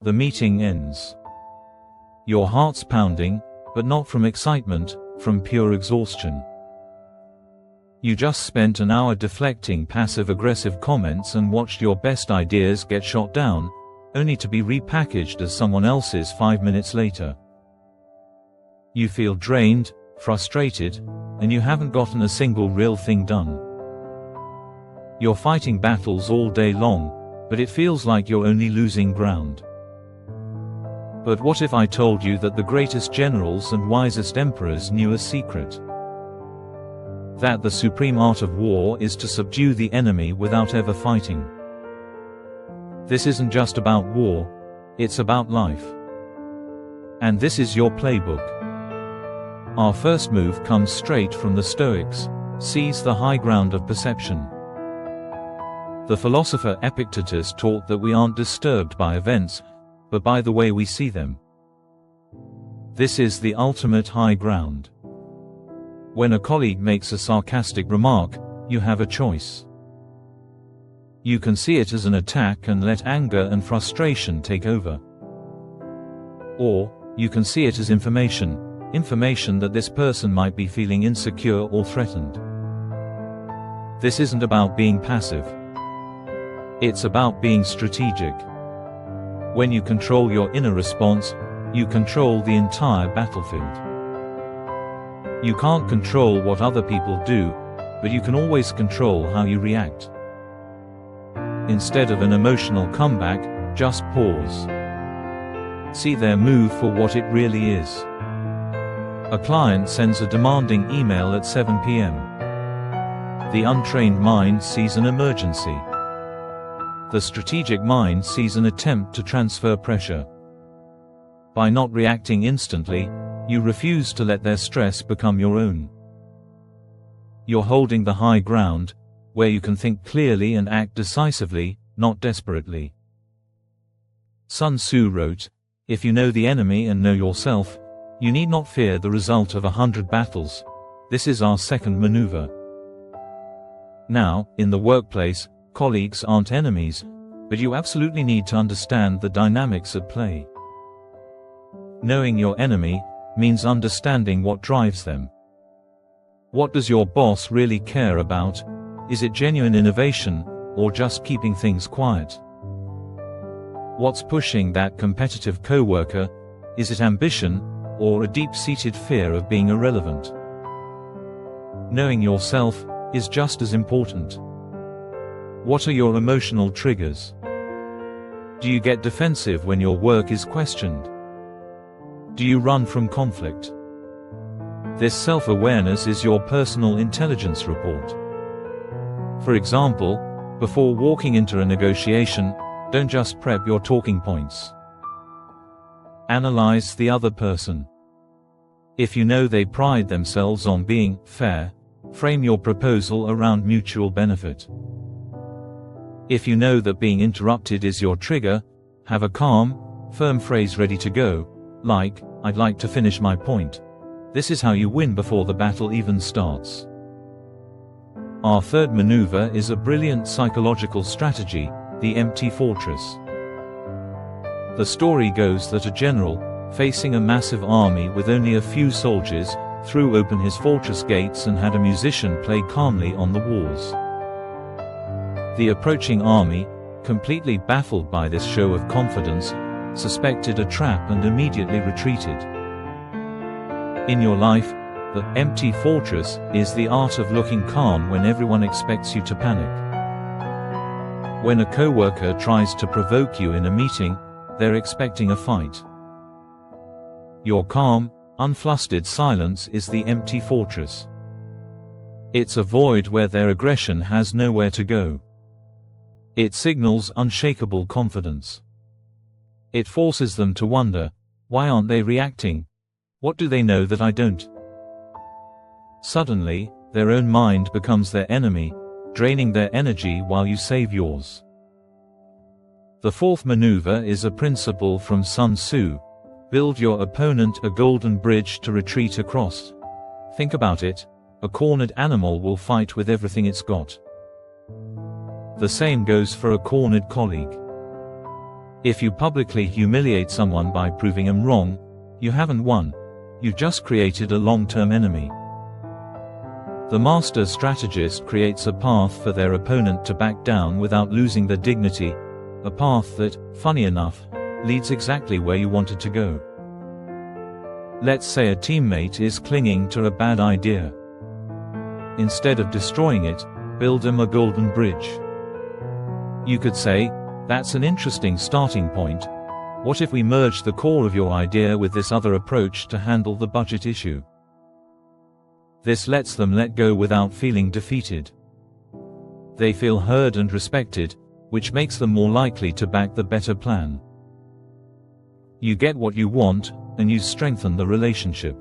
The meeting ends. Your heart's pounding, but not from excitement, from pure exhaustion. You just spent an hour deflecting passive-aggressive comments and watched your best ideas get shot down, only to be repackaged as someone else's 5 minutes later. You feel drained, frustrated, and you haven't gotten a single real thing done. You're fighting battles all day long, but it feels like you're only losing ground. But what if I told you that the greatest generals and wisest emperors knew a secret? That the supreme art of war is to subdue the enemy without ever fighting. This isn't just about war, it's about life. And this is your playbook. Our first move comes straight from the Stoics: seize the high ground of perception. The philosopher Epictetus taught that we aren't disturbed by events, but by the way we see them. This is the ultimate high ground. When a colleague makes a sarcastic remark, you have a choice. You can see it as an attack and let anger and frustration take over. Or, you can see it as information that this person might be feeling insecure or threatened. This isn't about being passive. It's about being strategic. When you control your inner response, you control the entire battlefield. You can't control what other people do, but you can always control how you react. Instead of an emotional comeback, just pause. See their move for what it really is. A client sends a demanding email at 7 p.m. The untrained mind sees an emergency. The strategic mind sees an attempt to transfer pressure. By not reacting instantly, you refuse to let their stress become your own. You're holding the high ground, where you can think clearly and act decisively, not desperately. Sun Tzu wrote, "If you know the enemy and know yourself, you need not fear the result of 100 battles." This is our second maneuver. Now, in the workplace, colleagues aren't enemies, but you absolutely need to understand the dynamics at play. Knowing your enemy means understanding what drives them. What does your boss really care about? Is it genuine innovation, or just keeping things quiet? What's pushing that competitive coworker? Is it ambition, or a deep-seated fear of being irrelevant? Knowing yourself is just as important. What are your emotional triggers? Do you get defensive when your work is questioned? Do you run from conflict? This self-awareness is your personal intelligence report. For example, before walking into a negotiation, don't just prep your talking points. Analyze the other person. If you know they pride themselves on being fair, frame your proposal around mutual benefit. If you know that being interrupted is your trigger, have a calm, firm phrase ready to go, like, "I'd like to finish my point." This is how you win before the battle even starts. Our third maneuver is a brilliant psychological strategy, the empty fortress. The story goes that a general, facing a massive army with only a few soldiers, threw open his fortress gates and had a musician play calmly on the walls. The approaching army, completely baffled by this show of confidence, suspected a trap and immediately retreated. In your life, the empty fortress is the art of looking calm when everyone expects you to panic. When a coworker tries to provoke you in a meeting, they're expecting a fight. Your calm, unflustered silence is the empty fortress. It's a void where their aggression has nowhere to go. It signals unshakable confidence. It forces them to wonder, why aren't they reacting? What do they know that I don't? Suddenly, their own mind becomes their enemy, draining their energy while you save yours. The fourth maneuver is a principle from Sun Tzu: build your opponent a golden bridge to retreat across. Think about it, a cornered animal will fight with everything it's got. The same goes for a cornered colleague. If you publicly humiliate someone by proving them wrong, you haven't won. You've just created a long-term enemy. The master strategist creates a path for their opponent to back down without losing their dignity, a path that, funny enough, leads exactly where you wanted to go. Let's say a teammate is clinging to a bad idea. Instead of destroying it, build them a golden bridge. You could say, "That's an interesting starting point. What if we merge the core of your idea with this other approach to handle the budget issue?" This lets them let go without feeling defeated. They feel heard and respected, which makes them more likely to back the better plan. You get what you want, and you strengthen the relationship.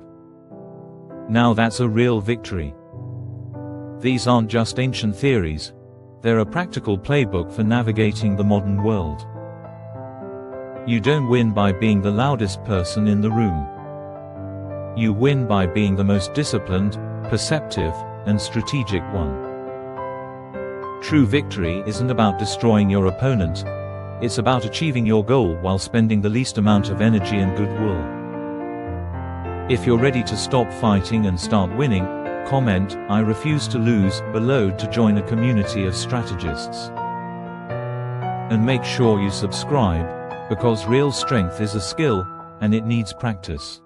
Now that's a real victory. These aren't just ancient theories. They're a practical playbook for navigating the modern world. You don't win by being the loudest person in the room. You win by being the most disciplined, perceptive, and strategic one. True victory isn't about destroying your opponent. It's about achieving your goal while spending the least amount of energy and goodwill. If you're ready to stop fighting and start winning, comment "I refuse to lose" below to join a community of strategists. And make sure you subscribe, because real strength is a skill, and it needs practice.